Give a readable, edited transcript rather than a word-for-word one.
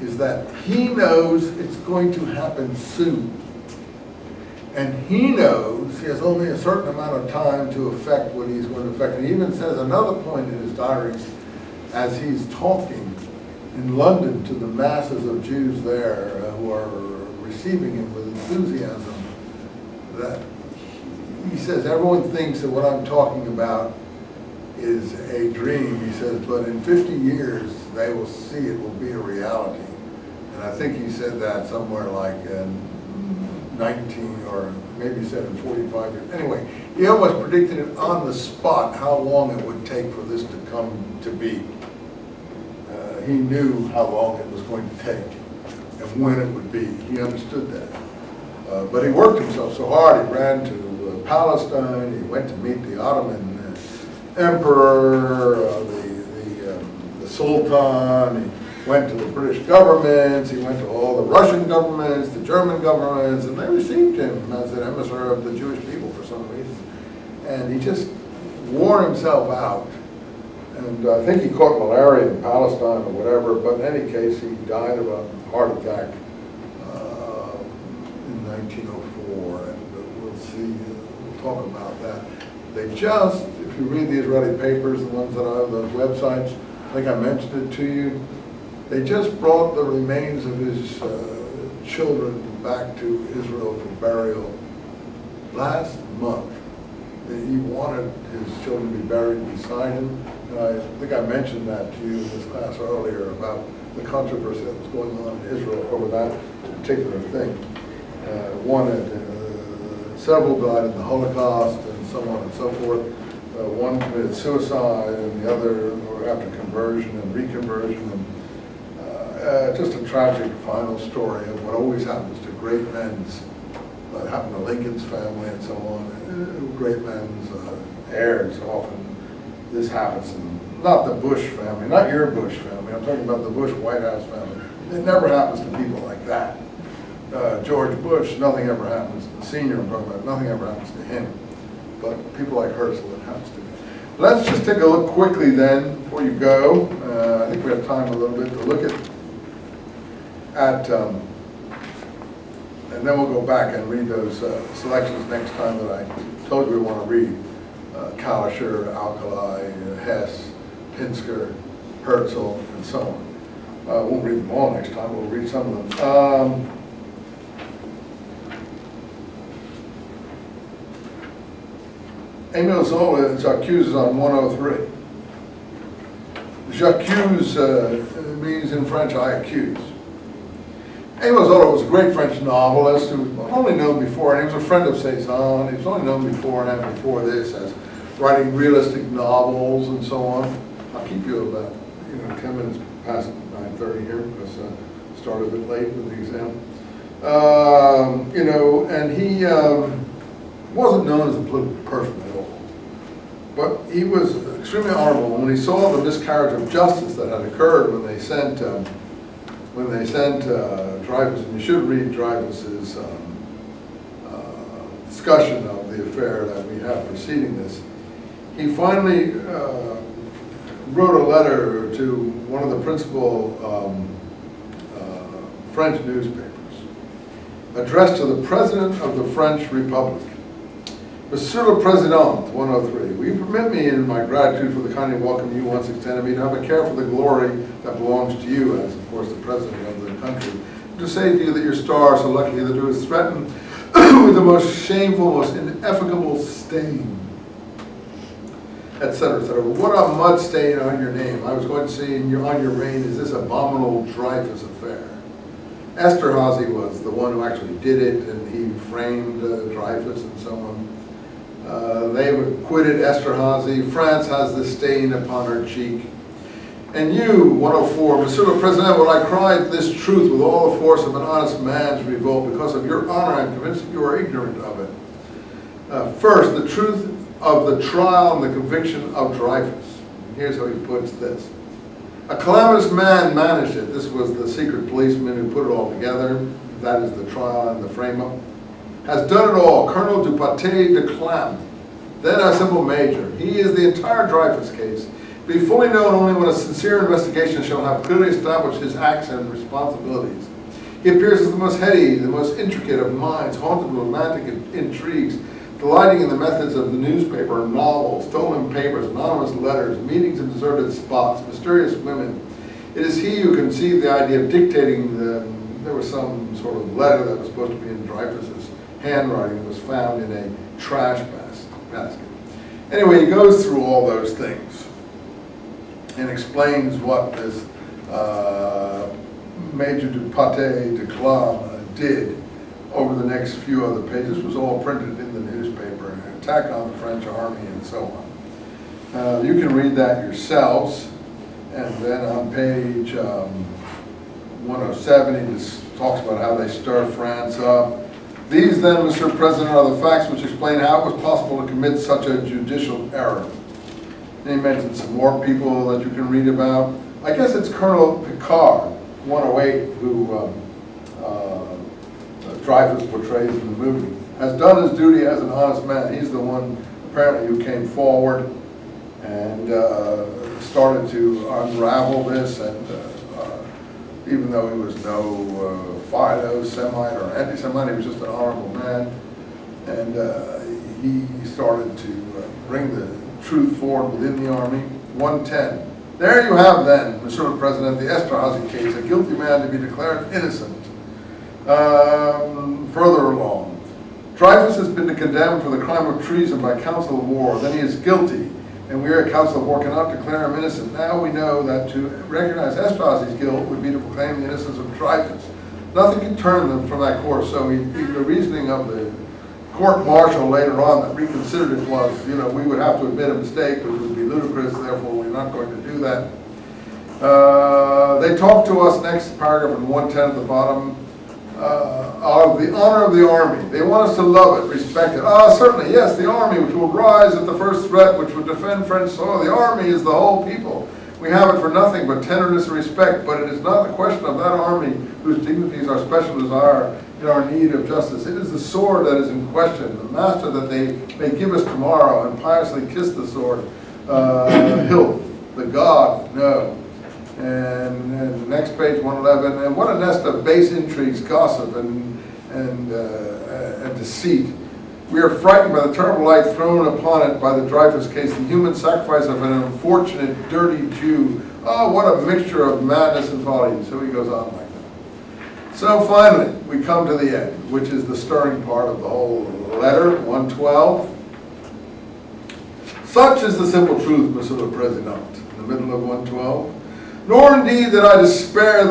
is that he knows it's going to happen soon. And he knows he has only a certain amount of time to affect what he's going to affect. And he even says another point in his diaries as he's talking in London to the masses of Jews there who are receiving him with enthusiasm, that he says, everyone thinks that what I'm talking about is a dream, he says, but in 50 years they will see it will be a reality. And I think he said that somewhere like in 19, or maybe he said in 45 years. Anyway, he almost predicted it on the spot how long it would take for this to come to be. He knew how long it was going to take and when it would be. He understood that. But he worked himself so hard. He ran to Palestine. He went to meet the Ottoman emperor, the Sultan. He went to the British governments. He went to all the Russian governments, the German governments, and they received him as an emissary of the Jewish people for some reason. And he just wore himself out. And I think he caught malaria in Palestine or whatever, but in any case, he died of a heart attack in 1904, and we'll see, we'll talk about that. They just, if you read the Israeli papers, the ones that are on those websites, I think I mentioned it to you, they just brought the remains of his children back to Israel for burial last month. He wanted his children to be buried beside him. And I think I mentioned that to you in this class earlier about the controversy that was going on in Israel over that particular thing. Several died in the Holocaust and so on and so forth. One committed suicide and the other after conversion and reconversion. And just a tragic final story of what always happens to great men's, what happened to Lincoln's family and so on. Great men's heirs often. This happens to them. Not the Bush family, not your Bush family. I'm talking about the Bush White House family. It never happens to people like that. George Bush, nothing ever happens. The senior I'm talking about, nothing ever happens to him. But people like Herzl, it happens to. Let's just take a look quickly then, before you go. I think we have time a little bit to look at and then we'll go back and read those selections next time that I told you we want to read. Kalischer, Alkali, Hess, Pinsker, Herzl, and so on. Won't read them all next time, we'll read some of them. Emile Zola is accused on 103. J'accuse means in French, I accuse. Emile Zola was a great French novelist who was only known before, and he was a friend of Cézanne. He was only known before and before this as writing realistic novels and so on. I'll keep you about 10 minutes past 9:30 here because I started a bit late with the exam. And he wasn't known as a political person at all, but he was extremely honorable. When he saw the miscarriage of justice that had occurred when they sent Dreyfus, and you should read Dreyfus's discussion of the affair that we have preceding this. He finally wrote a letter to one of the principal French newspapers, addressed to the President of the French Republic. Monsieur le Président, 103, will you permit me in my gratitude for the kindly welcome you once extended me to have a care for the glory that belongs to you as, of course, the President of the country, to say to you that your star, so lucky that it was threatened with the most shameful, most ineffaceable stain, etc., etc. What a mud stain on your name. I was going to say on your reign is this abominable Dreyfus affair. Esterhazy was the one who actually did it, and he framed Dreyfus and so on. They acquitted Esterhazy. France has the stain upon her cheek. And you, 104, Monsieur le Président, will I cry this truth with all the force of an honest man's revolt. Because of your honor, I am convinced that you are ignorant of it. First, the truth of the trial and the conviction of Dreyfus. Here's how he puts this. A calamitous man managed it. This was the secret policeman who put it all together. That is the trial and the frame-up. Has done it all. Colonel du Paté de Clam, then a simple major. He is the entire Dreyfus case. be fully known only when a sincere investigation shall have clearly established his acts and responsibilities. He appears as the most heady, the most intricate of minds, haunted with romantic intrigues, delighting in the methods of the newspaper, novels, stolen papers, anonymous letters, meetings in deserted spots, mysterious women. It is he who conceived the idea of dictating there was some sort of letter that was supposed to be in Dreyfus's handwriting that was found in a trash basket. Anyway, he goes through all those things and explains what this Major du Pâté de Clam did over the next few other pages. This was all printed in the newspaper, an attack on the French army and so on. You can read that yourselves. And then on page 107, he just talks about how they stir France up. These then, Mr. President, are the facts which explain how it was possible to commit such a judicial error. And he mentions some more people that you can read about. I guess it's Colonel Picard, 108, who Dreyfus portrays in the movie, has done his duty as an honest man. He's the one, apparently, who came forward and started to unravel this, and even though he was no Semite or anti-Semite, he was just an honorable man, and he started to bring the truth forward within the army. 110. There you have then, Mr. President, the Esterhazy case, a guilty man to be declared innocent. Further along, Dreyfus has been condemned for the crime of treason by council of war. Then he is guilty, and we at council of war cannot declare him innocent. Now we know that to recognize Esterhazy's guilt would be to proclaim the innocence of Dreyfus. Nothing can turn them from that course. So the reasoning of the court-martial later on that reconsidered it was, we would have to admit a mistake, which would be ludicrous, therefore we're not going to do that. They talk to us, next paragraph in 110 at the bottom, of the honor of the army. They want us to love it, respect it. Certainly, yes, the army, which will rise at the first threat, which will defend French soil. The army is the whole people. We have it for nothing but tenderness and respect, but it is not the question of that army whose dignities our special desire in our need of justice. It is the sword that is in question, the master that they may give us tomorrow, and piously kiss the sword. Hilt, the god, no. And the next page, 111, and what a nest of base intrigues, gossip, and deceit. We are frightened by the terrible light thrown upon it by the Dreyfus case, the human sacrifice of an unfortunate, dirty Jew. Oh, what a mixture of madness and folly. So he goes on like that. So finally, we come to the end, which is the stirring part of the whole letter, 112. Such is the simple truth, Monsieur le Président, in the middle of 112. Nor indeed that I despair